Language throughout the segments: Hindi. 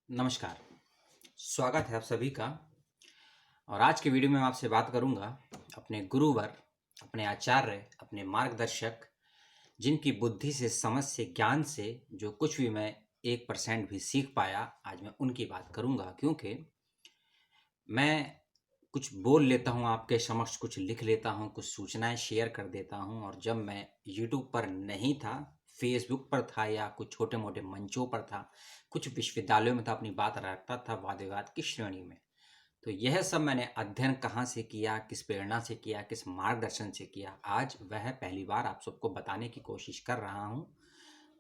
नमस्कार, स्वागत है आप सभी का। और आज के वीडियो में मैं आपसे बात करूंगा अपने गुरुवर, अपने आचार्य, अपने मार्गदर्शक, जिनकी बुद्धि से, समझ से, ज्ञान से जो कुछ भी मैं 1% भी सीख पाया, आज मैं उनकी बात करूंगा। क्योंकि मैं कुछ बोल लेता हूँ आपके समक्ष, कुछ लिख लेता हूँ, कुछ सूचनाएं शेयर कर देता हूँ, और जब मैं यूट्यूब पर नहीं था, फेसबुक पर था या कुछ छोटे मोटे मंचों पर था, कुछ विश्वविद्यालयों में था, अपनी बात रखता था वाद विवाद की श्रेणी में। तो यह सब मैंने अध्ययन कहाँ से किया, किस प्रेरणा से किया, किस मार्गदर्शन से किया, आज वह पहली बार आप सबको बताने की कोशिश कर रहा हूँ।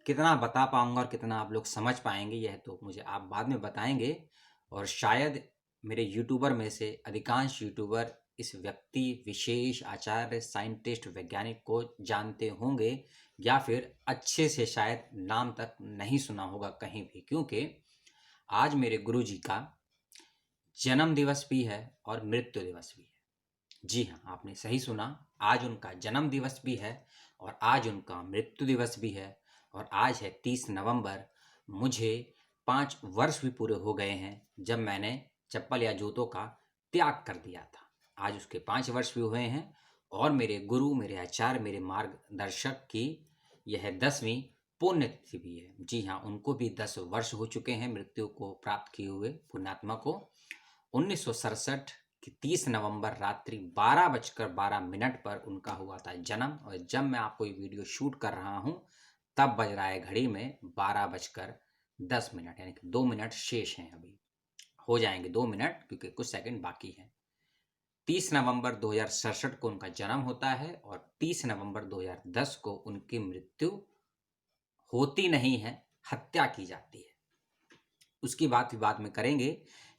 कितना बता पाऊंगा और कितना आप लोग समझ पाएंगे, यह तो मुझे आप बाद में बताएंगे। और शायद मेरे यूट्यूबर में से अधिकांश यूट्यूबर इस व्यक्ति विशेष, आचार्य, साइंटिस्ट, वैज्ञानिक को जानते होंगे, या फिर अच्छे से शायद नाम तक नहीं सुना होगा कहीं भी। क्योंकि आज मेरे गुरु जी का जन्म दिवस भी है और मृत्यु दिवस भी है। जी हाँ, आपने सही सुना, आज उनका जन्म दिवस भी है और आज उनका मृत्यु दिवस भी है। और आज है 30 नवंबर। मुझे 5 वर्ष भी पूरे हो गए हैं जब मैंने चप्पल या जूतों का त्याग कर दिया था। आज उसके 5 वर्ष भी हुए हैं। और मेरे गुरु, मेरे आचार्य, मेरे मार्गदर्शक की यह 10वीं पुण्यतिथि भी है। जी हाँ, उनको भी 10 वर्ष हो चुके हैं मृत्यु को प्राप्त किए हुए, पुण्यात्मा को। 1967 की 30 नवंबर रात्रि 12:12 पर उनका हुआ था जन्म। और जब मैं आपको ये वीडियो शूट कर रहा हूँ तब बज रहा है घड़ी में 12:10, यानी कि 2 मिनट शेष हैं। अभी हो जाएंगे 2 मिनट, क्योंकि कुछ सेकंड बाकी हैं। 30 नवंबर 2067 को उनका जन्म होता है और 30 नवंबर 2010 को उनकी मृत्यु होती नहीं है, हत्या की जाती है। उसकी बात भी बाद में करेंगे,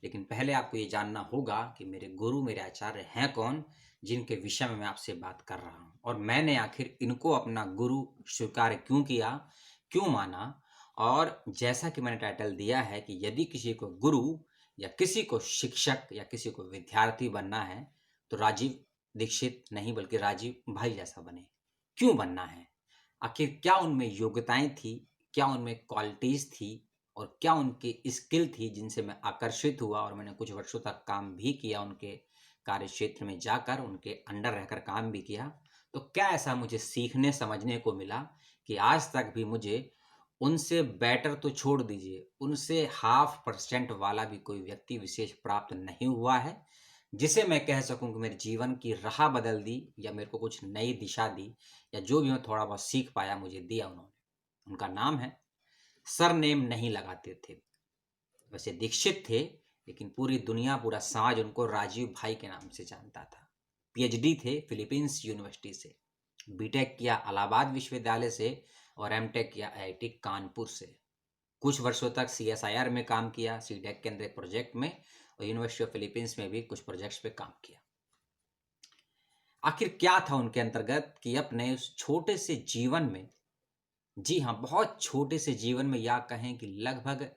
लेकिन पहले आपको ये जानना होगा कि मेरे गुरु, मेरे आचार्य हैं कौन, जिनके विषय में मैं आपसे बात कर रहा हूँ। और मैंने आखिर इनको अपना गुरु स्वीकार क्यों किया, क्यों माना। और जैसा कि मैंने टाइटल दिया है कि यदि किसी को गुरु या किसी को शिक्षक या किसी को विद्यार्थी बनना है तो राजीव दीक्षित नहीं, बल्कि राजीव भाई जैसा बने। क्यों बनना है, आखिर क्या उनमें योग्यताएं थी, क्या उनमें क्वालिटीज थी, और क्या उनकी स्किल थी जिनसे मैं आकर्षित हुआ। और मैंने कुछ वर्षों तक काम भी किया, उनके कार्य क्षेत्र में जाकर उनके अंडर रहकर काम भी किया। तो क्या ऐसा मुझे सीखने समझने को मिला कि आज तक भी मुझे उनसे बेटर तो छोड़ दीजिए, उनसे 0.5% वाला भी कोई व्यक्ति विशेष प्राप्त नहीं हुआ है, जिसे मैं कह सकूं कि मेरे जीवन की राह बदल दी, या मेरे को कुछ नई दिशा दी, या जो भी मैं थोड़ा बहुत सीख पाया मुझे दिया उन्होंने। उनका नाम है, सरनेम नहीं लगाते थे, वैसे दीक्षित थे, लेकिन पूरी दुनिया, पूरा समाज उनको राजीव भाई के नाम से जानता था। पीएचडी थे फिलीपींस यूनिवर्सिटी से, बीटेक किया इलाहाबाद विश्वविद्यालय से, और एमटेक किया आईआईटी कानपुर से। कुछ वर्षों तक सीएसआईआर में काम किया, सीटेक के अंदर प्रोजेक्ट में, और यूनिवर्सिटी ऑफ फिलीपींस में भी कुछ प्रोजेक्ट्स पे काम किया। आखिर क्या था उनके अंतर्गत कि अपने उस छोटे से जीवन में, जी हाँ, बहुत छोटे से जीवन में, या कहें कि लगभग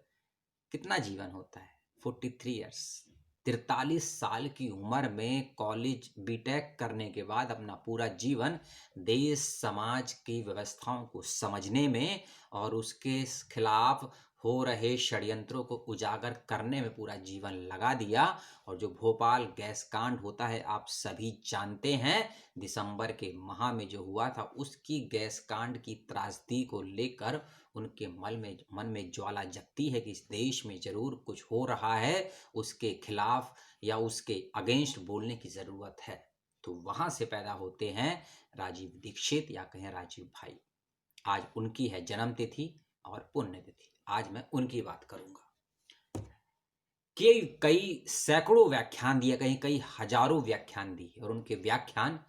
कितना जीवन होता है, 43 ईयर्स, 43 साल की उम्र में कॉलेज बीटेक करने के बाद अपना पूरा जीवन देश समाज की व्यवस्थाओं को समझने में और उसके खिलाफ हो रहे षड्यंत्रों को उजागर करने में पूरा जीवन लगा दिया। और जो भोपाल गैस कांड होता है, आप सभी जानते हैं, दिसंबर के माह में जो हुआ था, उसकी गैस कांड की त्रासदी को लेकर उनके मन में ज्वाला जगती है कि इस देश में जरूर कुछ हो रहा है, उसके खिलाफ या उसके अगेंस्ट बोलने की जरूरत है। तो वहां से पैदा होते हैं राजीव दीक्षित, या कहें राजीव भाई। आज उनकी है जन्म तिथि और पुण्यतिथि। आज मैं उनकी बात करूंगा कि कई सैकड़ों व्याख्यान दिए, कहीं कई हजारों व्याख्यान दिए, और उनके व्याख्यान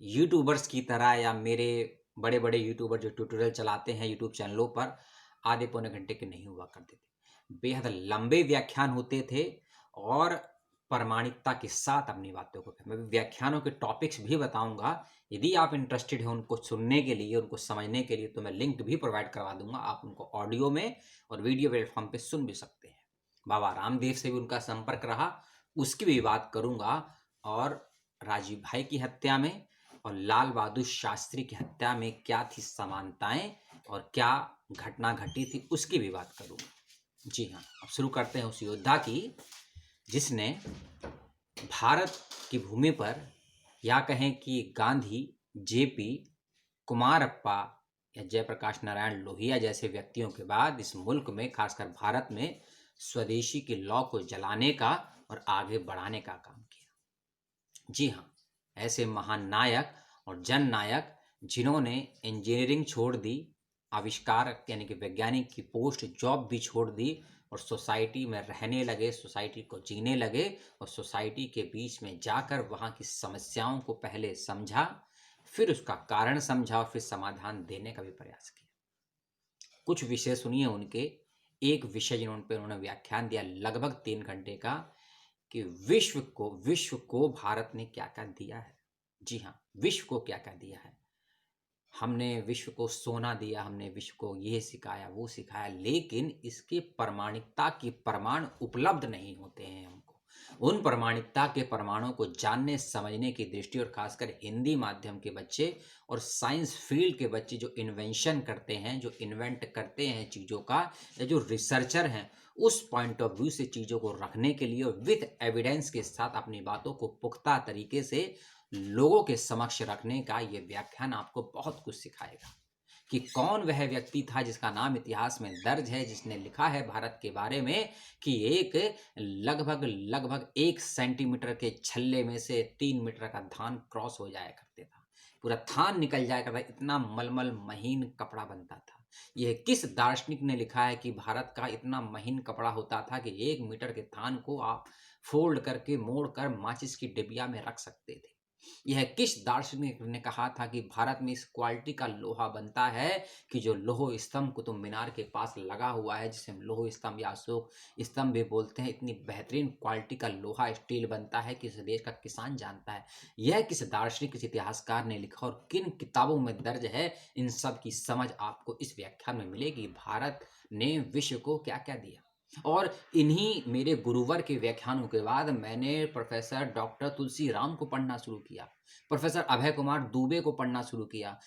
यूट्यूबर्स की तरह, या मेरे बड़े बड़े यूट्यूबर जो ट्यूटोरियल चलाते हैं यूट्यूब चैनलों पर, आधे पौने घंटे के नहीं हुआ करते थे। बेहद लंबे व्याख्यान होते थे, और प्रामाणिकता के साथ अपनी बातों को मैं व्याख्यानों के टॉपिक्स भी बताऊंगा। यदि आप इंटरेस्टेड हैं उनको सुनने के लिए, उनको समझने के लिए, तो मैं लिंक भी प्रोवाइड करवा दूंगा। आप उनको ऑडियो में और वीडियो प्लेटफॉर्म पे सुन भी सकते हैं। बाबा रामदेव से भी उनका संपर्क रहा, उसकी भी बात करूंगा। और राजीव भाई की हत्या में और लाल बहादुर शास्त्री की हत्या में क्या थी समानताएं और क्या घटना घटी थी, उसकी भी बात करूंगा। जी हाँ, अब शुरू करते हैं उस योद्धा की जिसने भारत की भूमि पर, या कहें कि गांधी, जेपी, कुमारप्पा या जयप्रकाश नारायण लोहिया जैसे व्यक्तियों के बाद इस मुल्क में, खासकर भारत में, स्वदेशी की लौ को जलाने का और आगे बढ़ाने का काम किया। जी हाँ, ऐसे महान नायक और जन नायक जिन्होंने इंजीनियरिंग छोड़ दी, आविष्कार यानी कि वैज्ञानिक की पोस्ट जॉब भी छोड़ दी और सोसाइटी में रहने लगे, सोसाइटी को जीने लगे और सोसाइटी के बीच में जाकर वहाँ की समस्याओं को पहले समझा, फिर उसका कारण समझा और फिर समाधान देने का भी प्रयास किया। कुछ विषय सुनिए उनके। एक विषय जिन्होंने पे उन्होंने व्याख्यान दिया लगभग 3 घंटे का, कि विश्व को भारत ने क्या क्या दिया है। जी हाँ, विश्व को क्या क्या दिया है। हमने विश्व को सोना दिया, हमने विश्व को ये सिखाया वो सिखाया, लेकिन इसके प्रमाणिकता के प्रमाण उपलब्ध नहीं होते हैं हमको। उन प्रमाणिकता के प्रमाणों को जानने समझने की दृष्टि, और खासकर हिंदी माध्यम के बच्चे और साइंस फील्ड के बच्चे जो इन्वेंशन करते हैं, जो इन्वेंट करते हैं चीज़ों का, या जो रिसर्चर हैं, उस पॉइंट ऑफ व्यू से चीज़ों को रखने के लिए और विथ एविडेंस के साथ अपनी बातों को पुख्ता तरीके से लोगों के समक्ष रखने का ये व्याख्यान आपको बहुत कुछ सिखाएगा कि कौन वह व्यक्ति था जिसका नाम इतिहास में दर्ज है, जिसने लिखा है भारत के बारे में कि एक लगभग लगभग 1 सेंटीमीटर के छल्ले में से 3 मीटर का धान क्रॉस हो जाया करते था, पूरा थान निकल जाया करता, इतना मलमल महीन कपड़ा बनता था। यह किस दार्शनिक ने लिखा है कि भारत का इतना महीन कपड़ा होता था कि 1 मीटर के थान को आप फोल्ड करके मोड़ कर माचिस की डिबिया में रख सकते थे। यह किस दार्शनिक ने कहा था कि भारत में इस क्वालिटी का लोहा बनता है कि जो लोह स्तंभ कुतुब मीनार के पास लगा हुआ है, जिसे हम लोह स्तंभ या अशोक स्तंभ भी बोलते हैं, इतनी बेहतरीन क्वालिटी का लोहा स्टील बनता है कि इस देश का किसान जानता है। यह किस दार्शनिक, किस इतिहासकार ने लिखा और किन किताबों में दर्ज है, इन सब की समझ आपको इस व्याख्यान में मिलेगी। भारत ने विश्व को क्या क्या दिया। और इन्हीं मेरे गुरुवर के व्याख्यानों के बाद मैंने प्रोफेसर डॉक्टर तुलसी राम को पढ़ना शुरू किया, प्रोफेसर अभय कुमार दुबे को पढ़ना शुरू किया,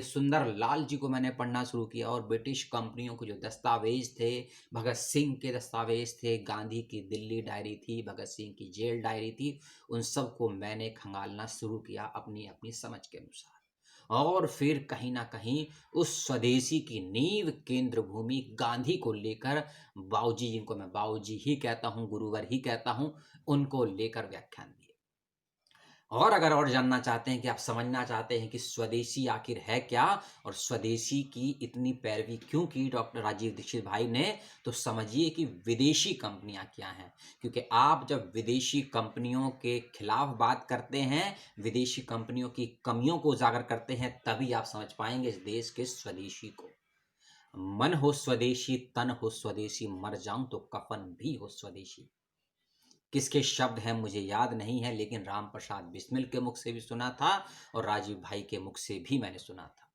सुंदर लाल जी को मैंने पढ़ना शुरू किया, और ब्रिटिश कंपनियों के जो दस्तावेज थे, भगत सिंह के दस्तावेज थे, गांधी की दिल्ली डायरी थी, भगत सिंह की जेल डायरी थी, उन सब को मैंने खंगालना शुरू किया अपनी अपनी समझ के अनुसार। और फिर कहीं ना कहीं उस स्वदेशी की नींव केंद्र भूमि गांधी को लेकर, बाबूजी, जिनको मैं बाबूजी ही कहता हूँ, गुरुवर ही कहता हूँ, उनको लेकर व्याख्यान दिए। और अगर और जानना चाहते हैं कि आप समझना चाहते हैं कि स्वदेशी आखिर है क्या और स्वदेशी की इतनी पैरवी क्यों की डॉक्टर राजीव दीक्षित भाई ने, तो समझिए कि विदेशी कंपनियां क्या हैं। क्योंकि आप जब विदेशी कंपनियों के खिलाफ बात करते हैं, विदेशी कंपनियों की कमियों को उजागर करते हैं, तभी आप समझ पाएंगे इस देश के स्वदेशी को। मन हो स्वदेशी, तन हो स्वदेशी, मर जाऊं तो कफन भी हो स्वदेशी। किसके शब्द हैं मुझे याद नहीं है, लेकिन राम प्रसाद बिस्मिल के मुख से भी सुना था और राजीव भाई के मुख से भी मैंने सुना था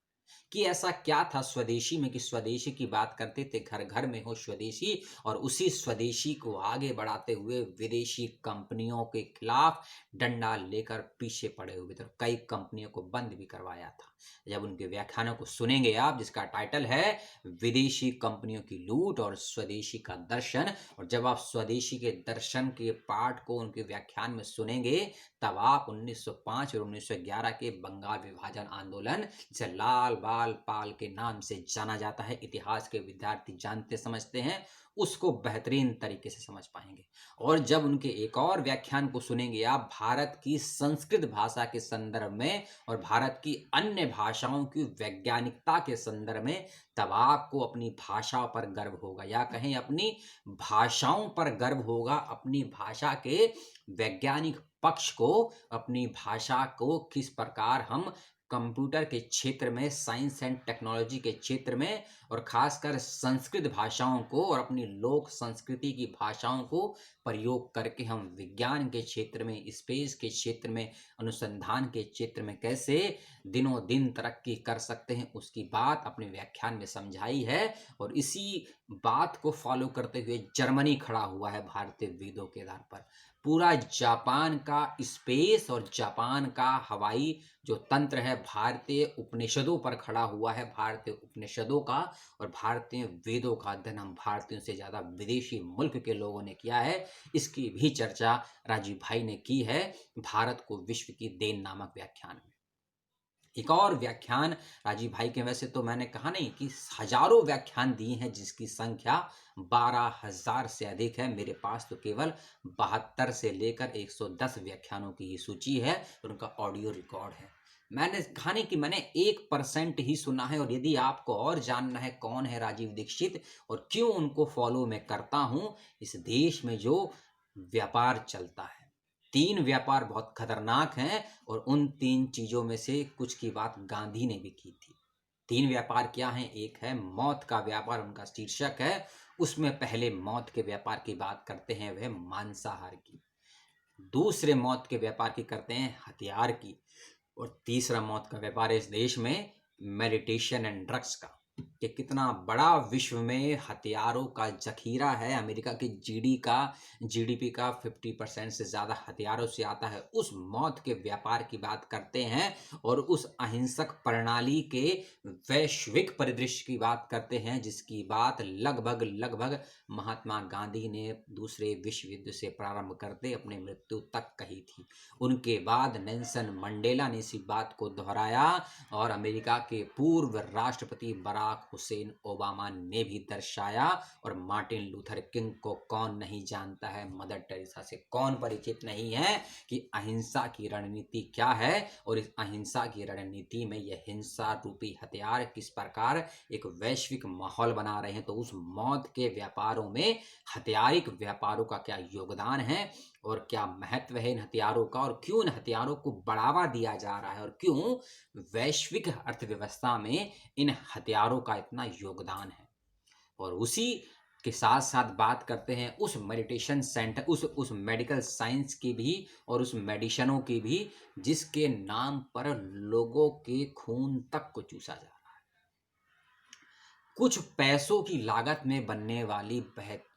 कि ऐसा क्या था स्वदेशी में कि स्वदेशी की बात करते थे, घर घर में हो स्वदेशी, और उसी स्वदेशी को आगे बढ़ाते हुए विदेशी कंपनियों के खिलाफ डंडा लेकर पीछे पड़े हुए थे, कई कंपनियों को बंद भी करवाया था। जब उनके व्याख्यानों को सुनेंगे आप, जिसका टाइटल है विदेशी कंपनियों की लूट और स्वदेशी का दर्शन, और जब आप स्वदेशी के दर्शन के पाठ को उनके व्याख्यान में सुनेंगे, तब आप 1905 और 1911 के बंगाल विभाजन आंदोलन, जिसे लाल बाल पाल के नाम से जाना जाता है, इतिहास के विद्यार्थी जानते समझते हैं, उसको बेहतरीन तरीके से समझ पाएंगे। और जब उनके एक और व्याख्यान को सुनेंगे आप भारत की संस्कृत भाषा के संदर्भ में और भारत की अन्य भाषाओं की वैज्ञानिकता के संदर्भ में, तब आपको अपनी भाषा पर गर्व होगा, या कहें अपनी भाषाओं पर गर्व होगा, अपनी भाषा के वैज्ञानिक पक्ष को, अपनी भाषा को किस प्रकार हम कंप्यूटर के क्षेत्र में, साइंस एंड टेक्नोलॉजी के क्षेत्र में, और खासकर संस्कृत भाषाओं को और अपनी लोक संस्कृति की भाषाओं को प्रयोग करके हम विज्ञान के क्षेत्र में, स्पेस के क्षेत्र में, अनुसंधान के क्षेत्र में कैसे दिनों दिन तरक्की कर सकते हैं, उसकी बात अपने व्याख्यान में समझाई है। और इसी बात को फॉलो करते हुए जर्मनी खड़ा हुआ है भारतीय वेदों के आधार पर। पूरा जापान का स्पेस और जापान का हवाई जो तंत्र है भारतीय उपनिषदों पर खड़ा हुआ है। भारतीय उपनिषदों का और भारतीय वेदों का अध्ययन हम भारतीयों से ज़्यादा विदेशी मुल्क के लोगों ने किया है, इसकी भी चर्चा राजीव भाई ने की है भारत को विश्व की देन नामक व्याख्यान में। एक और व्याख्यान राजीव भाई के, वैसे तो मैंने कहा नहीं कि हजारों व्याख्यान दिए हैं जिसकी संख्या 12,000 से अधिक है। मेरे पास तो केवल 72 से लेकर 110 व्याख्यानों की ही सूची है और उनका ऑडियो रिकॉर्ड है। मैंने कहा नहीं कि मैंने 1% ही सुना है। और यदि आपको और जानना है कौन है राजीव दीक्षित और क्यों उनको फॉलो मैं करता हूं, इस देश में जो व्यापार चलता है, 3 व्यापार बहुत खतरनाक हैं और उन 3 चीजों में से कुछ की बात गांधी ने भी की थी। 3 व्यापार क्या हैं? एक है मौत का व्यापार, उनका शीर्षक है। उसमें पहले मौत के व्यापार की बात करते हैं वह मांसाहार की, दूसरे मौत के व्यापार की करते हैं हथियार की, और तीसरा मौत का व्यापार है इस देश में मेडिटेशन एंड ड्रग्स का। कि कितना बड़ा विश्व में हथियारों का जखीरा है। अमेरिका की जीडीपी का 50% से ज़्यादा हथियारों से आता है। उस मौत के व्यापार की बात करते हैं और उस अहिंसक प्रणाली के वैश्विक परिदृश्य की बात करते हैं जिसकी बात लगभग महात्मा गांधी ने दूसरे विश्व युद्ध से प्रारंभ करते अपने मृत्यु तक कही थी। उनके बाद नेल्सन मंडेला ने इसी बात को दोहराया और अमेरिका के पूर्व राष्ट्रपति बराक हुसैन ओबामा ने भी दर्शाया। और मार्टिन लूथर किंग को कौन नहीं जानता है, मदर टेरेसा से कौन परिचित नहीं है कि अहिंसा की रणनीति क्या है और इस अहिंसा की रणनीति में यह हिंसा रूपी हथियार किस प्रकार एक वैश्विक माहौल बना रहे हैं। तो उस मौत के व्यापारों में हथियारिक व्यापारों का क्या योगदान है और क्या महत्व है इन हथियारों का, और क्यों इन हथियारों को बढ़ावा दिया जा रहा है और क्यों वैश्विक अर्थव्यवस्था में इन हथियारों का इतना योगदान है। और उसी के साथ साथ बात करते हैं उस मेडिटेशन सेंटर, उस मेडिकल साइंस की भी और उस मेडिसिनों की भी जिसके नाम पर लोगों के खून तक को चूसा जा रहा है। कुछ पैसों की लागत में बनने वाली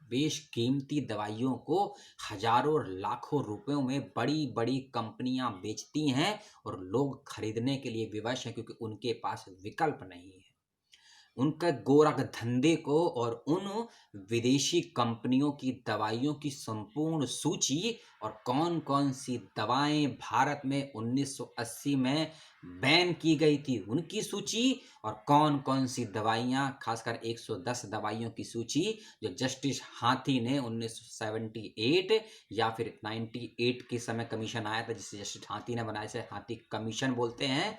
बेशकीमती दवाइयों को हजारों और लाखों रुपयों में बड़ी बड़ी कंपनियां बेचती हैं और लोग खरीदने के लिए विवश हैं क्योंकि उनके पास विकल्प नहीं है। उनका गोरख धंधे को और उन विदेशी कंपनियों की दवाइयों की संपूर्ण सूची और कौन कौन सी दवाएं भारत में 1980 में बैन की गई थी उनकी सूची, और कौन कौन सी दवाइयां, खासकर 110 दवाइयों की सूची जो जस्टिस हाथी ने 1978 या फिर 98 के समय कमीशन आया था जिसे जस्टिस हाथी ने बनाया, से हाथी कमीशन बोलते हैं,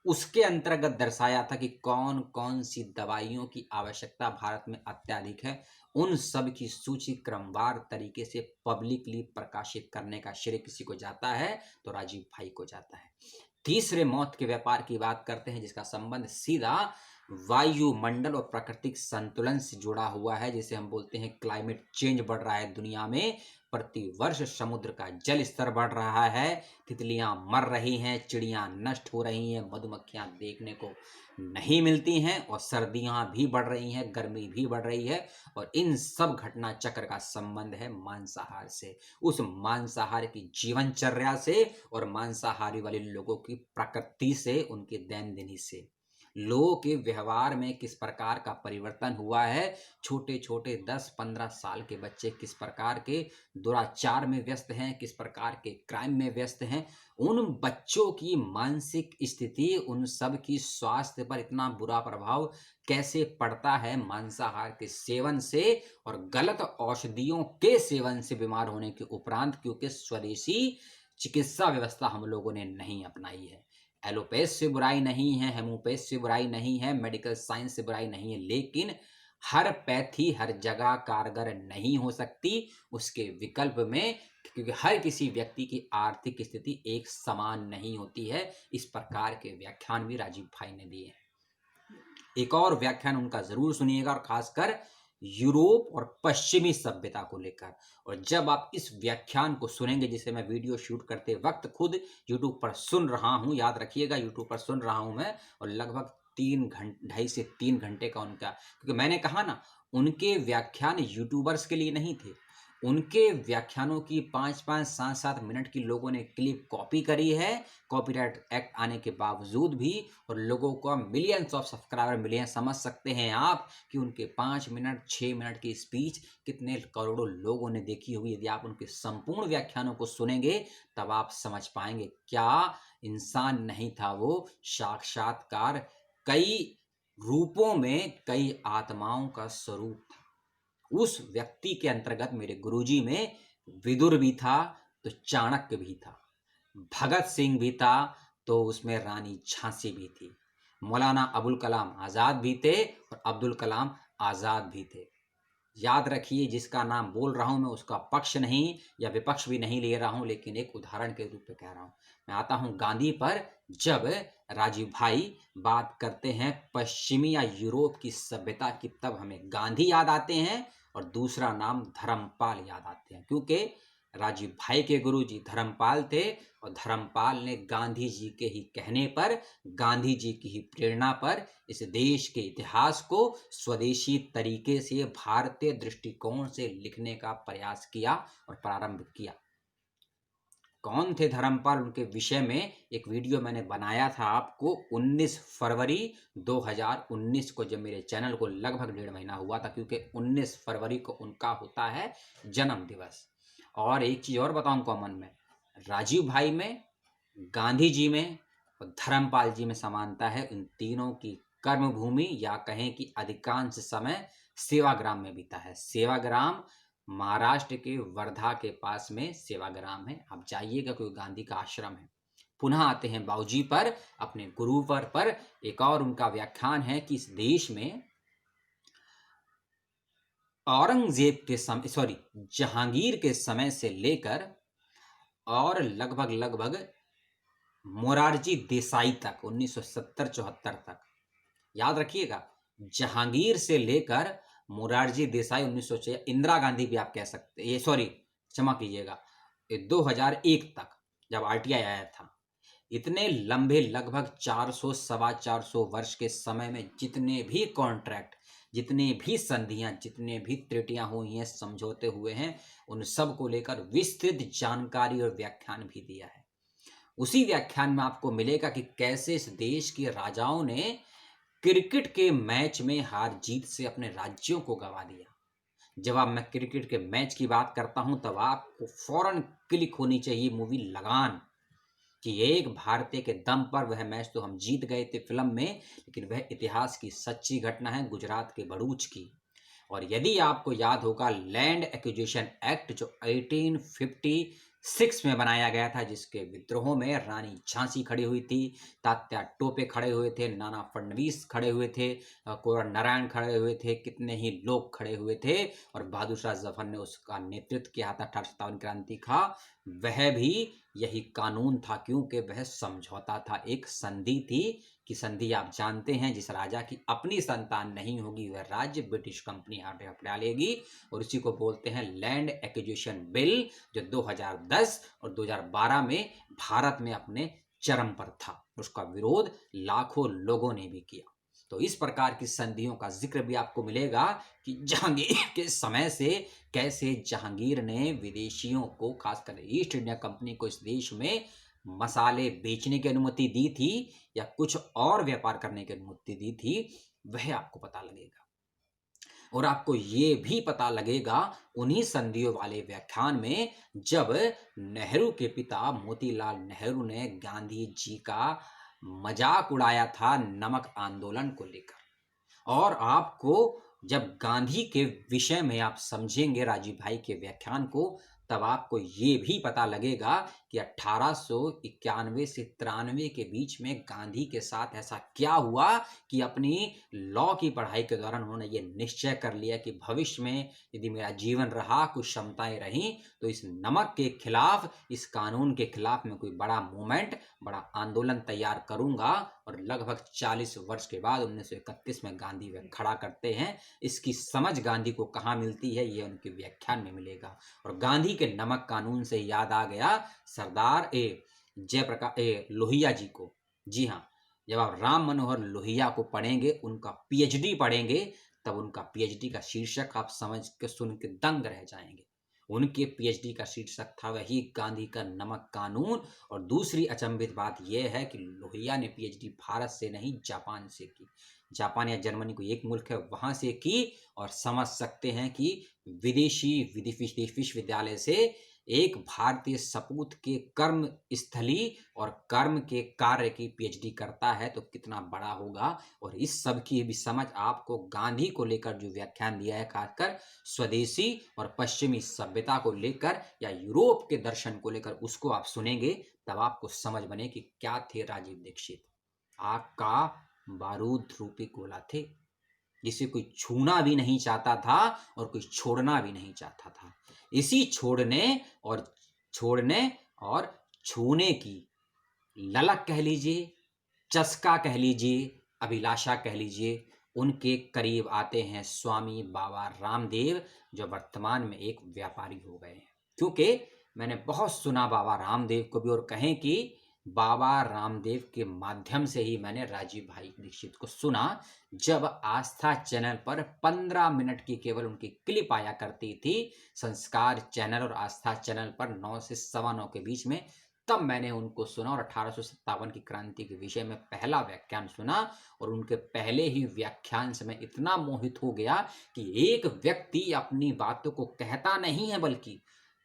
उसके अंतर्गत दर्शाया था कि कौन कौन सी दवाइयों की आवश्यकता भारत में अत्यधिक है। उन सब की सूची क्रमवार तरीके से पब्लिकली प्रकाशित करने का श्रेय किसी को जाता है तो राजीव भाई को जाता है। तीसरे मौत के व्यापार की बात करते हैं जिसका संबंध सीधा वायुमंडल और प्राकृतिक संतुलन से जुड़ा हुआ है, जिसे हम बोलते हैं क्लाइमेट चेंज बढ़ रहा है दुनिया में। प्रतिवर्ष समुद्र का जल स्तर बढ़ रहा है, तितलियां मर रही हैं, चिड़ियां नष्ट हो रही हैं, मधुमक्खियां देखने को नहीं मिलती हैं और सर्दियां भी बढ़ रही हैं, गर्मी भी बढ़ रही है। और इन सब घटना चक्र का संबंध है मांसाहार से, उस मांसाहार की जीवनचर्या से और मांसाहारी वाले लोगों की प्रकृति से, उनके दैनंदिनी से, लोगों के व्यवहार में किस प्रकार का परिवर्तन हुआ है। छोटे छोटे 10-15 साल के बच्चे किस प्रकार के दुराचार में व्यस्त हैं, किस प्रकार के क्राइम में व्यस्त हैं। उन बच्चों की मानसिक स्थिति, उन सब की स्वास्थ्य पर इतना बुरा प्रभाव कैसे पड़ता है मांसाहार के सेवन से और गलत औषधियों के सेवन से बीमार होने के उपरांत, क्योंकि स्वदेशी चिकित्सा व्यवस्था हम लोगों ने नहीं अपनाई है। एलोपैथ से बुराई नहीं है, होम्योपैथ से बुराई नहीं है, मेडिकल साइंस से बुराई नहीं है, लेकिन हर पैथी हर जगह कारगर नहीं हो सकती उसके विकल्प में, क्योंकि हर किसी व्यक्ति की आर्थिक स्थिति एक समान नहीं होती है। इस प्रकार के व्याख्यान भी राजीव भाई ने दिए हैं। एक और व्याख्यान उनका जरूर सुनिएगा, और खासकर यूरोप और पश्चिमी सभ्यता को लेकर। और जब आप इस व्याख्यान को सुनेंगे, जिसे मैं वीडियो शूट करते वक्त खुद यूट्यूब पर सुन रहा हूं, याद रखिएगा यूट्यूब पर सुन रहा हूं मैं, और लगभग 2.5 से 3 घंटे का उनका, क्योंकि मैंने कहा ना उनके व्याख्यान यूट्यूबर्स के लिए नहीं थे, उनके व्याख्यानों की 5-5, 7-7 मिनट की लोगों ने क्लिप कॉपी करी है, कॉपीराइट एक्ट आने के बावजूद भी। और लोगों को मिलियंस ऑफ सब्सक्राइबर मिले हैं। समझ सकते हैं आप कि उनके 5 मिनट 6 मिनट की स्पीच कितने करोड़ों लोगों ने देखी होगी। यदि आप उनके संपूर्ण व्याख्यानों को सुनेंगे तब आप समझ पाएंगे क्या इंसान नहीं था वो, साक्षात्कार कई रूपों में कई आत्माओं का स्वरूप था। उस व्यक्ति के अंतर्गत मेरे गुरुजी में विदुर भी था तो चाणक्य भी था, भगत सिंह भी था तो उसमें रानी झांसी भी थी, मौलाना अबुल कलाम आजाद भी थे और अब्दुल कलाम आजाद भी थे। याद रखिए, जिसका नाम बोल रहा हूं मैं उसका पक्ष नहीं या विपक्ष भी नहीं ले रहा हूं, लेकिन एक उदाहरण के रूप में कह रहा हूं। मैं आता हूं गांधी पर। जब राजीव भाई बात करते हैं पश्चिमी या यूरोप की सभ्यता की, तब हमें गांधी याद आते हैं और दूसरा नाम धर्मपाल याद आते हैं, क्योंकि राजीव भाई के गुरुजी धर्मपाल थे और धर्मपाल ने गांधी जी के ही कहने पर, गांधी जी की ही प्रेरणा पर इस देश के इतिहास को स्वदेशी तरीके से भारतीय दृष्टिकोण से लिखने का प्रयास किया और प्रारंभ किया। कौन थे धर्मपाल, उनके विषय में एक वीडियो मैंने बनाया था आपको 19 फरवरी 2019 को, जब मेरे चैनल को लगभग 1.5 महीना हुआ था, क्योंकि 19 फरवरी को उनका होता है जन्म दिवस। और एक चीज और बताऊं कॉमन में, राजीव भाई में, गांधी जी में और धर्मपाल जी में समानता है। इन तीनों की कर्मभूमि या कहें कि अधिकांश समय सेवाग्राम में बीता है। सेवाग्राम महाराष्ट्र के वर्धा के पास में सेवाग्राम है, आप जाइएगा, कोई गांधी का आश्रम है। पुनः आते हैं बाबूजी पर, अपने गुरुवर पर। एक और उनका व्याख्यान है कि इस देश में औरंगजेब के समय, सॉरी, जहांगीर के समय से लेकर और लगभग मोरारजी देसाई तक 1970-74 तक, याद रखिएगा, जहांगीर से लेकर मोरारजी देसाई 1906, इंदिरा गांधी भी आप कह सकते, ये सॉरी क्षमा कीजिएगा, 2001 तक जब आरटीआई आया था, इतने लंबे लगभग 400 सवा 400 वर्ष के समय में जितने भी कॉन्ट्रैक्ट, जितने भी संधियां, जितने भी त्रुटियां हुई हैं, समझौते हुए हैं, उन सब को लेकर विस्तृत जानकारी और व्याख्यान भी दिया है। उसी व्याख्यान में आपको मिलेगा कि कैसे इस देश के राजाओं ने क्रिकेट के मैच में हार जीत से अपने राज्यों को गवा दिया। जब आप मैं क्रिकेट के मैच की बात करता हूं तब आपको फौरन क्लिक होनी चाहिए मूवी लगान, कि एक भारतीय के दम पर वह मैच तो हम जीत गए थे फिल्म में, लेकिन वह इतिहास की सच्ची घटना है, गुजरात के भरूच की। और यदि आपको याद होगा, लैंड एक्विजिशन एक्ट जो 1856 में बनाया गया था, जिसके विद्रोह में रानी झांसी खड़ी हुई थी, तात्या टोपे खड़े हुए थे, नाना फडणवीस खड़े हुए थे, कोरा नारायण खड़े हुए थे, कितने ही लोग खड़े हुए थे, और बहादुर शाह जफर ने उसका नेतृत्व किया था 1857 क्रांति का। वह भी यही कानून था, क्योंकि वह समझौता था, एक संधि थी, कि संधि आप जानते हैं, जिस राजा की अपनी संतान नहीं होगी वह राज्य ब्रिटिश कंपनी हटा लेगी, और उसी को बोलते हैं लैंड एक्विजिशन बिल, जो 2010 और 2012 में भारत में अपने चरम पर था। उसका विरोध लाखों लोगों ने भी किया। तो इस प्रकार की संधियों का जिक्र भी आपको मिलेगा कि जहांगीर के समय से कैसे जहांगीर ने विदेशियों को, खासकर ईस्ट इंडिया कंपनी को, इस देश में मसाले बेचने की अनुमति दी थी या कुछ और व्यापार करने की अनुमति दी थी, वह आपको पता लगेगा। और आपको ये भी पता लगेगा उन्हीं संधियों वाले व्याख्यान में, जब नेहरू के पिता मोतीलाल नेहरू ने गांधी जी का मजाक उड़ाया था नमक आंदोलन को लेकर। और आपको जब गांधी के विषय में आप समझेंगे राजीव भाई के व्याख्यान को, तब आपको ये भी पता लगेगा कि 1891 से 93 के बीच में गांधी के साथ ऐसा क्या हुआ कि अपनी लॉ की पढ़ाई के दौरान उन्होंने ये निश्चय कर लिया कि भविष्य में यदि मेरा जीवन रहा, कुछ क्षमताएं रहीं, तो इस नमक के खिलाफ, इस कानून के खिलाफ मैं कोई बड़ा मूवमेंट, बड़ा आंदोलन तैयार करूंगा। और लगभग 40 वर्ष के बाद 1931 में गांधी वह खड़ा करते हैं। इसकी समझ गांधी को कहाँ मिलती है, ये उनके व्याख्यान में मिलेगा। और गांधी के नमक कानून से याद आ गया सरदार जयप्रकाश लोहिया जी को। जी हाँ, जब आप राम मनोहर लोहिया को पढ़ेंगे, उनका पीएचडी पढ़ेंगे, तब उनका पीएचडी का शीर्षक आप समझ के सुन के दंग रह जाएंगे। उनके पीएचडी का शीर्षक था वही गांधी का नमक कानून। और दूसरी अचंभित बात यह है कि लोहिया ने पीएचडी भारत से नहीं जापान से की। जापान या जर्मनी कोई एक मुल्क है, वहां से की। और समझ सकते हैं कि विदेशी विश्वविद्यालय से एक भारतीय सपूत के कर्म स्थली और कर्म के कार्य की पीएचडी करता है तो कितना बड़ा होगा। और इस सब की भी समझ आपको गांधी को लेकर जो व्याख्यान दिया है, खासकर स्वदेशी और पश्चिमी सभ्यता को लेकर या यूरोप के दर्शन को लेकर, उसको आप सुनेंगे तब आपको समझ बने कि क्या थे राजीव दीक्षित। आग का बारूद रूपी गोला थे, जिसे कोई छूना भी नहीं चाहता था और कोई छोड़ना भी नहीं चाहता था। इसी छोड़ने और छूने की ललक कह लीजिए, चस्का कह लीजिए, अभिलाषा कह लीजिए, उनके करीब आते हैं स्वामी बाबा रामदेव, जो वर्तमान में एक व्यापारी हो गए हैं। क्योंकि मैंने बहुत सुना बाबा रामदेव को भी, और कहें कि बाबा रामदेव के माध्यम से ही मैंने राजीव भाई दीक्षित को सुना, जब आस्था चैनल पर 15 मिनट की केवल उनकी क्लिप आया करती थी, संस्कार चैनल और आस्था चैनल पर 9 से 9:15 के बीच में। तब मैंने उनको सुना और 1857 की क्रांति के विषय में पहला व्याख्यान सुना। और उनके पहले ही व्याख्यान से मैं इतना मोहित हो गया कि एक व्यक्ति अपनी बातों को कहता नहीं है, बल्कि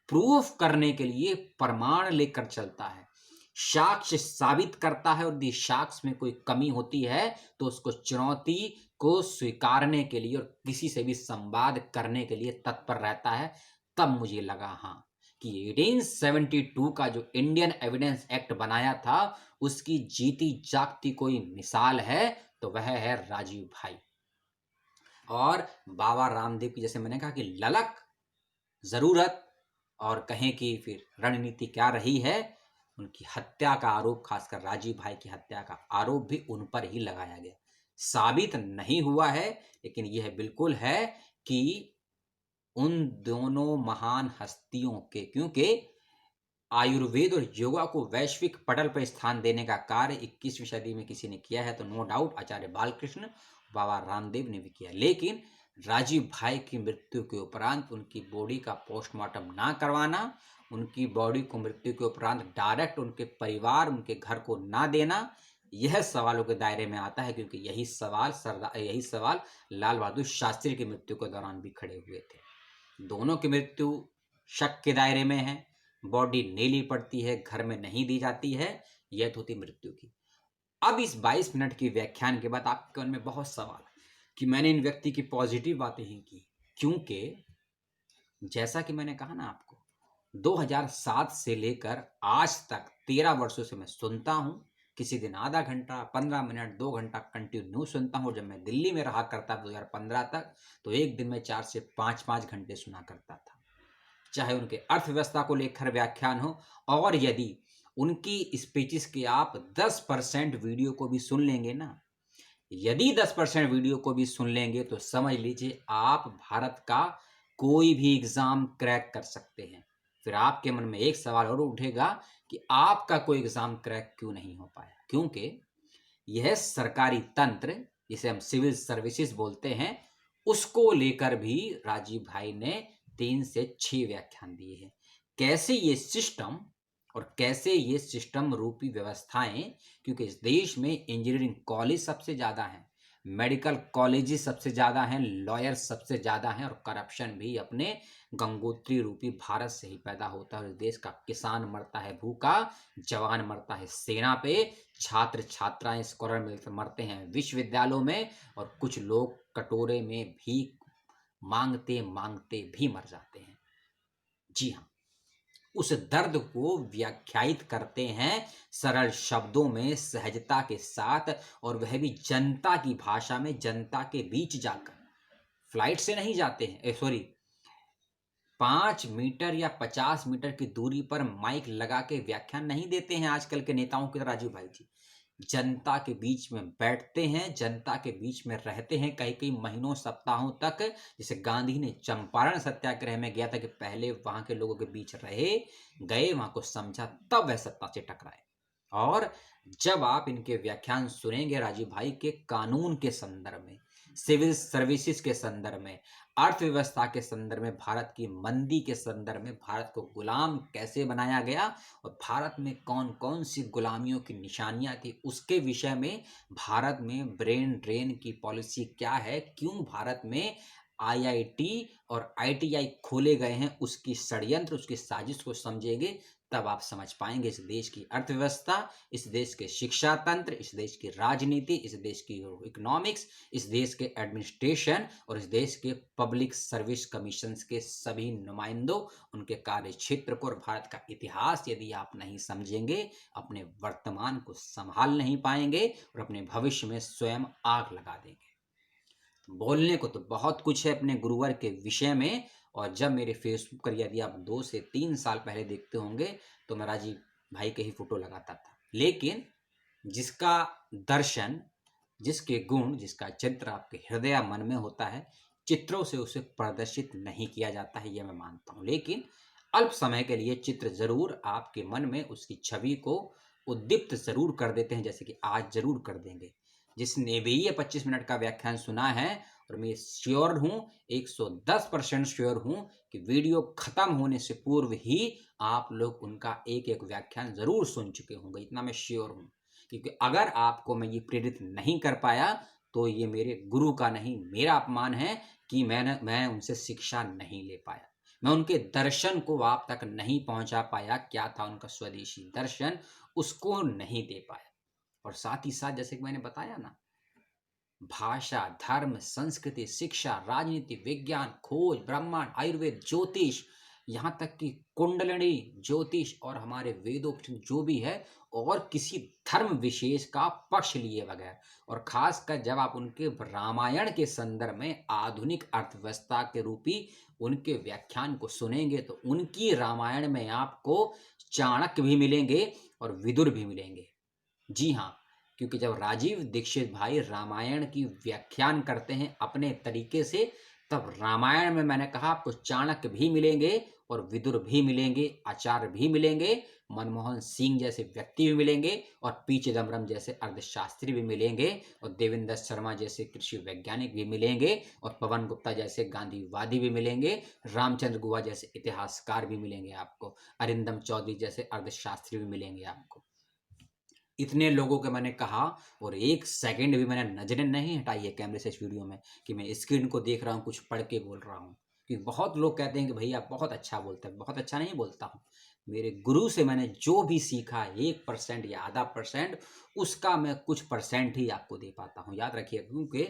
प्रूफ करने के लिए प्रमाण लेकर चलता है, साक्ष्य साबित करता है। और यदि साक्ष्य में कोई कमी होती है तो उसको चुनौती को स्वीकारने के लिए और किसी से भी संवाद करने के लिए तत्पर रहता है। तब मुझे लगा हाँ कि 1872 का जो इंडियन एविडेंस एक्ट बनाया था, उसकी जीती जागती कोई मिसाल है तो वह है राजीव भाई। और बाबा रामदेव की, जैसे मैंने कहा कि ललक, जरूरत और कहें कि फिर रणनीति क्या रही है, उनकी हत्या का आरोप, खासकर राजीव भाई की हत्या का आरोप भी उन पर ही लगाया गया। साबित नहीं हुआ है, लेकिन यह बिल्कुल है कि उन दोनों महान हस्तियों के, क्योंकि आयुर्वेद और योगा को वैश्विक पटल पर स्थान देने का कार्य 21वीं सदी में किसी ने किया है तो नो डाउट आचार्य बालकृष्ण, बाबा रामदेव ने भी किया। लेकिन राजीव भाई की मृत्यु के उपरांत उनकी बॉडी का पोस्टमार्टम ना करवाना, उनकी बॉडी को मृत्यु के उपरांत डायरेक्ट उनके परिवार, उनके घर को ना देना, यह सवालों के दायरे में आता है। क्योंकि यही सवाल लाल बहादुर शास्त्री की मृत्यु के दौरान भी खड़े हुए थे। दोनों की मृत्यु शक के दायरे में है, बॉडी नहीं ली पड़ती है, घर में नहीं दी जाती है, यह होती मृत्यु की। अब इस 22 मिनट की व्याख्यान के बाद आपके मन में बहुत सवाल कि मैंने इन व्यक्ति की पॉजिटिव बातें ही की, क्योंकि जैसा कि मैंने कहा ना आपको, 2007 से लेकर आज तक 13 वर्षों से मैं सुनता हूं। किसी दिन आधा घंटा, 15 मिनट, 2 घंटा कंटिन्यू सुनता हूं। जब मैं दिल्ली में रहा करता 2015 तक, तो एक दिन में 4 से 5 घंटे सुना करता था, चाहे उनके अर्थव्यवस्था को लेकर व्याख्यान हो। और यदि उनकी स्पीचेस के आप 10% वीडियो को भी सुन लेंगे ना, यदि 10% वीडियो को भी सुन लेंगे तो समझ लीजिए आप भारत का कोई भी एग्जाम क्रैक कर सकते हैं। फिर आपके मन में एक सवाल और उठेगा कि आपका कोई एग्जाम क्रैक क्यों नहीं हो पाया, क्योंकि यह सरकारी तंत्र, जिसे हम सिविल सर्विसेज बोलते हैं, उसको लेकर भी राजीव भाई ने 3 से 6 व्याख्यान दिए हैं। कैसे ये सिस्टम और कैसे ये सिस्टम रूपी व्यवस्थाएं, क्योंकि इस देश में इंजीनियरिंग कॉलेज सबसे ज्यादा हैं, मेडिकल कॉलेजेस सबसे ज्यादा हैं, लॉयर्स सबसे ज्यादा हैं, और करप्शन भी अपने गंगोत्री रूपी भारत से ही पैदा होता है। इस देश का किसान मरता है भूखा, जवान मरता है सेना पे, छात्र छात्राएं स्कॉलर मिलकर मरते हैं विश्वविद्यालयों में, और कुछ लोग कटोरे में भीख मांगते मांगते भी मर जाते हैं। जी हाँ, उस दर्द को व्याख्यायित करते हैं सरल शब्दों में, सहजता के साथ, और वह भी जनता की भाषा में, जनता के बीच जाकर। फ्लाइट से नहीं जाते हैं, 5 मीटर या 50 मीटर की दूरी पर माइक लगा के व्याख्यान नहीं देते हैं आजकल के नेताओं की तरह राजीव भाई जी। जनता के बीच में बैठते हैं, जनता के बीच में रहते हैं, कई कई महीनों सप्ताहों तक। जैसे गांधी ने चंपारण सत्याग्रह में गया था कि पहले वहां के लोगों के बीच रहे, गए, वहां को समझा, तब वह सत्ता से टकराए। और जब आप इनके व्याख्यान सुनेंगे राजीव भाई के कानून के संदर्भ में, सिविल सर्विसेज के संदर्भ में, अर्थव्यवस्था के संदर्भ में, भारत की मंदी के संदर्भ में भारत को गुलाम कैसे बनाया गया और भारत में कौन-कौन सी गुलामियों की निशानियाँ थी, उसके विषय में भारत में ब्रेन ड्रेन की पॉलिसी क्या है, क्यों भारत में आईआईटी और आईटीआई खोले गए हैं, उसकी षड्यंत्र, उसकी साजिश को समझेंगे, तब आप समझ पाएँगे इस देश की अर्थव्यवस्था, इस देश के शिक्षा तंत्र, इस देश की राजनीति, इस देश की इकोनॉमिक्स, इस देश के एडमिनिस्ट्रेशन और इस देश के पब्लिक सर्विस कमीशंस के सभी नुमाइंदों, उनके कार्य क्षेत्र को और भारत का इतिहास यदि आप नहीं समझेंगे, अपने वर्तमान को संभाल नहीं पाएँगे और अपने भविष्य में स्वयं आग लगा देंगे। बोलने को तो बहुत कुछ है अपने गुरुवर के विषय में, और जब मेरे फेसबुक पर यदि आप 2 से 3 साल पहले देखते होंगे, तो मैं राजीव भाई के ही फ़ोटो लगाता था। लेकिन जिसका दर्शन, जिसके गुण, जिसका चित्र आपके हृदय मन में होता है, चित्रों से उसे प्रदर्शित नहीं किया जाता है, ये मैं मानता हूँ। लेकिन अल्प समय के लिए चित्र ज़रूर आपके मन में उसकी छवि को उद्दीप्त ज़रूर कर देते हैं, जैसे कि आज ज़रूर कर देंगे। जिसने भी ये 25 मिनट का व्याख्यान सुना है, और मैं श्योर हूँ, 110% श्योर हूँ कि वीडियो खत्म होने से पूर्व ही आप लोग उनका एक-एक व्याख्यान ज़रूर सुन चुके होंगे, इतना मैं श्योर हूँ। क्योंकि अगर आपको मैं ये प्रेरित नहीं कर पाया, तो ये मेरे गुरु का नहीं, मेरा अपमान है कि मैं उनसे शिक्षा नहीं ले पाया। मैं उनके दर्शन को आप तक नहीं पहुँचा पाया, क्या था उनका स्वदेशी दर्शन, उसको नहीं दे पाया। और साथ ही साथ जैसे कि मैंने बताया ना, भाषा, धर्म, संस्कृति, शिक्षा, राजनीति, विज्ञान, खोज, ब्रह्मांड, आयुर्वेद, ज्योतिष, यहाँ तक कि कुंडलिनी ज्योतिष और हमारे वेदोक्त जो भी है, और किसी धर्म विशेष का पक्ष लिए बगैर, और खासकर जब आप उनके रामायण के संदर्भ में आधुनिक अर्थव्यवस्था के रूपी उनके व्याख्यान को सुनेंगे, तो उनकी रामायण में आपको चाणक्य भी मिलेंगे और विदुर भी मिलेंगे। जी हाँ, क्योंकि जब राजीव दीक्षित भाई रामायण की व्याख्यान करते हैं अपने तरीके से, तब रामायण में मैंने कहा आपको चाणक्य भी मिलेंगे और विदुर भी मिलेंगे, आचार्य भी मिलेंगे, मनमोहन सिंह जैसे व्यक्ति भी मिलेंगे, और पी चिदम्बरम जैसे अर्थशास्त्री भी मिलेंगे, और देवेंद्र शर्मा जैसे कृषि वैज्ञानिक भी मिलेंगे, और पवन गुप्ता जैसे गांधीवादी भी मिलेंगे, रामचंद्र गुहा जैसे इतिहासकार भी मिलेंगे आपको, अरिंदम चौधरी जैसे अर्थशास्त्री भी मिलेंगे आपको। इतने लोगों के मैंने कहा, और एक सेकंड भी मैंने नजरें नहीं हटाई है कैमरे से इस वीडियो में कि मैं स्क्रीन को देख रहा हूँ, कुछ पढ़ के बोल रहा हूँ। क्योंकि बहुत लोग कहते हैं कि भैया बहुत अच्छा बोलता है, बहुत अच्छा नहीं बोलता हूँ। मेरे गुरु से मैंने जो भी सीखा 1% या आधा परसेंट, उसका मैं कुछ परसेंट ही आपको दे पाता हूँ, याद रखिए। क्योंकि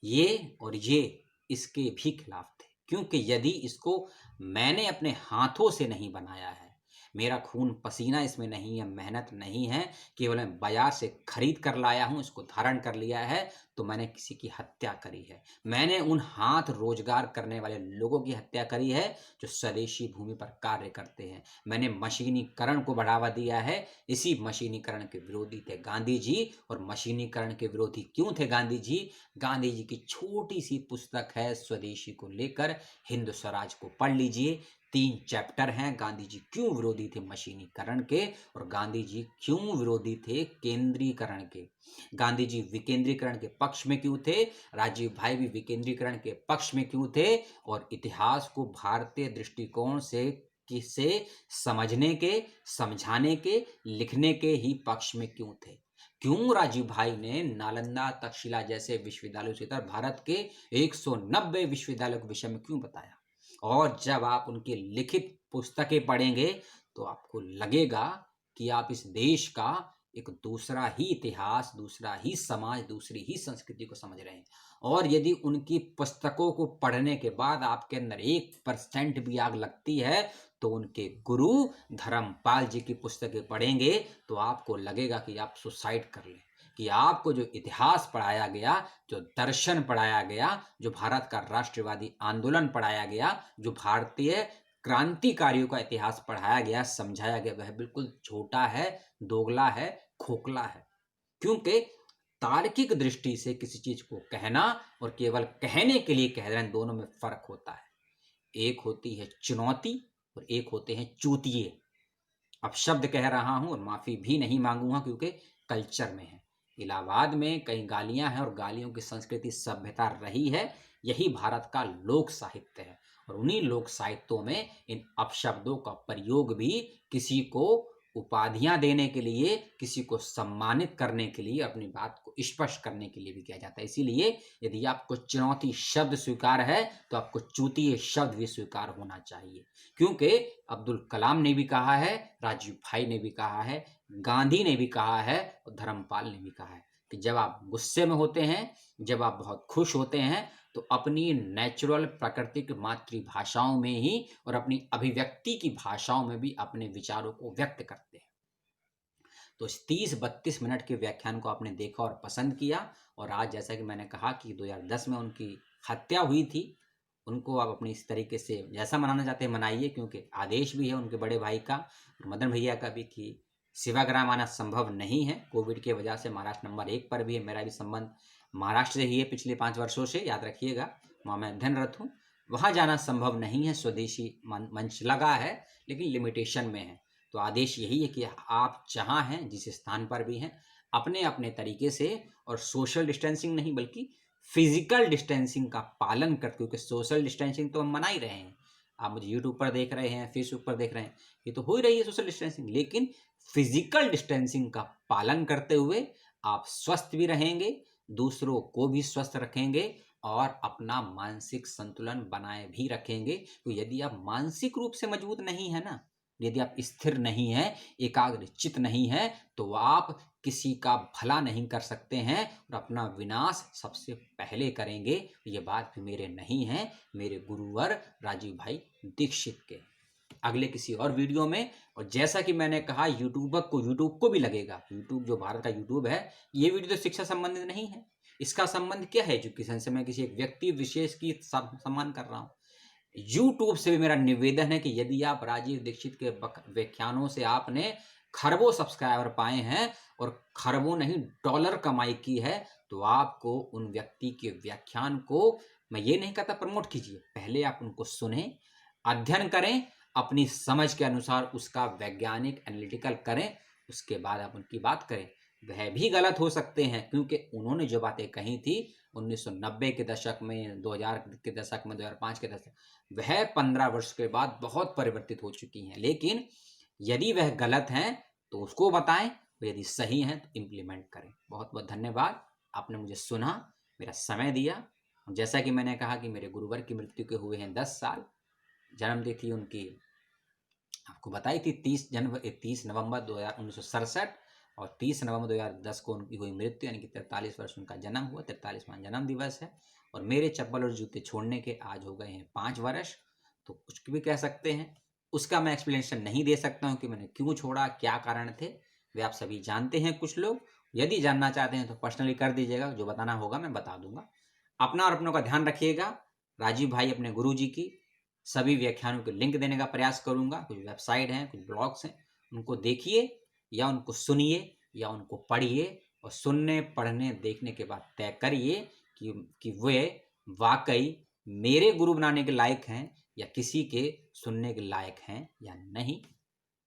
ये और ये इसके भी खिलाफ थे, क्योंकि यदि इसको मैंने अपने हाथों से नहीं बनाया है, मेरा खून पसीना इसमें नहीं है, मेहनत नहीं है, केवल मैं बाजार से खरीद कर लाया हूँ, इसको धारण कर लिया है, तो मैंने किसी की हत्या करी है। मैंने उन हाथ रोजगार करने वाले लोगों की हत्या करी है जो स्वदेशी भूमि पर कार्य करते हैं। मैंने मशीनीकरण को बढ़ावा दिया है, इसी मशीनीकरण के विरोधी थे गांधी जी। और मशीनीकरण के विरोधी क्यों थे गांधी जी? गांधी जी की छोटी सी पुस्तक है स्वदेशी को लेकर, हिंद स्वराज को पढ़ लीजिए। 3 चैप्टर हैं, गांधी जी क्यों विरोधी थे मशीनीकरण के, और गांधी जी क्यों विरोधी थे केंद्रीकरण के। गांधी जी विकेंद्रीकरण के पक्ष में क्यों थे, राजीव भाई भी विकेंद्रीकरण के पक्ष में क्यों थे, और इतिहास को भारतीय दृष्टिकोण से किसे समझने के, समझाने के, लिखने के ही पक्ष में क्यों थे। क्यों राजीव भाई ने नालंदा, तक्षशिला जैसे विश्वविद्यालयों से भारत के 190 विश्वविद्यालयों के विषय में क्यों बताया। और जब आप उनकी लिखित पुस्तकें पढ़ेंगे, तो आपको लगेगा कि आप इस देश का एक दूसरा ही इतिहास, दूसरा ही समाज, दूसरी ही संस्कृति को समझ रहे हैं। और यदि उनकी पुस्तकों को पढ़ने के बाद आपके अंदर 1% भी आग लगती है, तो उनके गुरु धर्मपाल जी की पुस्तकें पढ़ेंगे, तो आपको लगेगा कि आप सुसाइड कर लें। कि आपको जो इतिहास पढ़ाया गया, जो दर्शन पढ़ाया गया, जो भारत का राष्ट्रवादी आंदोलन पढ़ाया गया, जो भारतीय क्रांतिकारियों का इतिहास पढ़ाया गया, समझाया गया, वह बिल्कुल झूठा है, दोगला है, खोखला है। क्योंकि तार्किक दृष्टि से किसी चीज को कहना और केवल कहने के लिए कह रहे हैं, दोनों में फर्क होता है। एक होती है चुनौती और एक होते हैं चूतिए। अब शब्द कह रहा हूं और माफी भी नहीं मांगूंगा, क्योंकि कल्चर में है। इलाहाबाद में कई गालियां हैं और गालियों की संस्कृति सभ्यता रही है। यही भारत का लोक साहित्य है और उन्हीं लोक साहित्यों में इन अपशब्दों का प्रयोग भी किसी को उपाधियां देने के लिए, किसी को सम्मानित करने के लिए, अपनी बात को स्पष्ट करने के लिए भी किया जाता है। इसीलिए यदि आपको चुनौती शब्द स्वीकार है तो आपको चूतिए शब्द भी स्वीकार होना चाहिए, क्योंकि अब्दुल कलाम ने भी कहा है, राजीव भाई ने भी कहा है, गांधी ने भी कहा है और धर्मपाल ने भी कहा है कि जब आप गुस्से में होते हैं, जब आप बहुत खुश होते हैं, तो अपनी नेचुरल प्राकृतिक मातृभाषाओं में ही और अपनी अभिव्यक्ति की भाषाओं में भी अपने विचारों को व्यक्त करते हैं। तो इस 30-32 मिनट के व्याख्यान को आपने देखा और पसंद किया, और आज जैसा कि मैंने कहा कि 2010 में उनकी हत्या हुई थी, उनको आप अपनी इस तरीके से जैसा मनाना चाहते हैं मनाइए, क्योंकि आदेश भी है उनके बड़े भाई का और मदन भैया का भी कि सेवाग्राम आना संभव नहीं है। कोविड की वजह से महाराष्ट्र नंबर 1 पर भी है। मेरा भी संबंध महाराष्ट्र से ही है पिछले 5 वर्षों से, याद रखिएगा, वहाँ मैं अध्ययनरत हूँ। वहाँ जाना संभव नहीं है, स्वदेशी मंच लगा है लेकिन लिमिटेशन में है। तो आदेश यही है कि आप जहाँ हैं, जिस स्थान पर भी हैं, अपने अपने तरीके से, और सोशल डिस्टेंसिंग नहीं बल्कि फिजिकल डिस्टेंसिंग का पालन करते, क्योंकि सोशल डिस्टेंसिंग तो हम मना ही रहे हैं। आप मुझे यूट्यूब पर देख रहे हैं, फेसबुक पर देख रहे हैं, ये तो हो ही रही है सोशल डिस्टेंसिंग, लेकिन फिजिकल डिस्टेंसिंग का पालन करते हुए आप स्वस्थ भी रहेंगे, दूसरों को भी स्वस्थ रखेंगे और अपना मानसिक संतुलन बनाए भी रखेंगे। तो यदि आप मानसिक रूप से मजबूत नहीं है ना, यदि आप स्थिर नहीं हैं, एकाग्रचित्त नहीं हैं, तो आप किसी का भला नहीं कर सकते हैं और अपना विनाश सबसे पहले करेंगे। ये बात भी मेरे नहीं है, मेरे गुरुवर राजीव भाई दीक्षित के। अगले किसी और वीडियो में, और जैसा कि मैंने कहा, यूट्यूब को भी लगेगा, यूट्यूब जो भारत का यूट्यूब है, ये वीडियो तो शिक्षा संबंधित नहीं है। इसका संबंध क्या है एजुकेशन से? मैं किसी एक व्यक्ति विशेष की सम्मान कर रहा हूँ। यूट्यूब से भी मेरा निवेदन है कि यदि आप राजीव दीक्षित के व्याख्यानों से आपने खरबों सब्सक्राइबर पाए हैं और खरबों नहीं डॉलर कमाई की है, तो आपको उन व्यक्ति के व्याख्यान को, मैं ये नहीं कहता प्रमोट कीजिए, पहले आप उनको सुने, अध्ययन करें, अपनी समझ के अनुसार उसका वैज्ञानिक एनालिटिकल करें, उसके बाद आप उनकी बात करें। वह भी गलत हो सकते हैं, क्योंकि उन्होंने जो बातें कही थी 1990 के दशक में, 2000 के दशक में, 2005 के दशक, वह 15 वर्ष के बाद बहुत परिवर्तित हो चुकी हैं। लेकिन यदि वह गलत हैं तो उसको बताएं, यदि सही हैं तो इम्प्लीमेंट करें। बहुत बहुत धन्यवाद, आपने मुझे सुना, मेरा समय दिया। जैसा कि मैंने कहा कि मेरे गुरुवर की मृत्यु के हुए हैं 10 साल। जन्मतिथि उनकी आपको बताई थी 30 नवंबर 1967 और 30 नवंबर 2010 को उनकी हुई मृत्यु, यानी कि 43 वर्ष उनका जन्म हुआ, 43वां जन्म दिवस है। और मेरे चप्पल और जूते छोड़ने के आज हो गए हैं 5 वर्ष। तो कुछ भी कह सकते हैं, उसका मैं एक्सप्लेनेशन नहीं दे सकता हूँ कि मैंने क्यों छोड़ा, क्या कारण थे, वे आप सभी जानते हैं। कुछ लोग यदि जानना चाहते हैं तो पर्सनली कर दीजिएगा, जो बताना होगा मैं बता दूंगा। अपना और अपनों का ध्यान रखिएगा। राजीव भाई अपने गुरु जी की सभी व्याख्यानों के लिंक देने का प्रयास करूंगा। कुछ वेबसाइट हैं, कुछ ब्लॉग्स हैं, उनको देखिए या उनको सुनिए या उनको पढ़िए, और सुनने, पढ़ने, देखने के बाद तय करिए कि वे वाकई मेरे गुरु बनाने के लायक हैं या किसी के सुनने के लायक हैं या नहीं।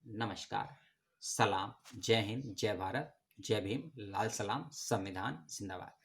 नमस्कार, सलाम, जय हिंद, जय भारत, जय भीम, लाल सलाम, संविधान जिंदाबाद।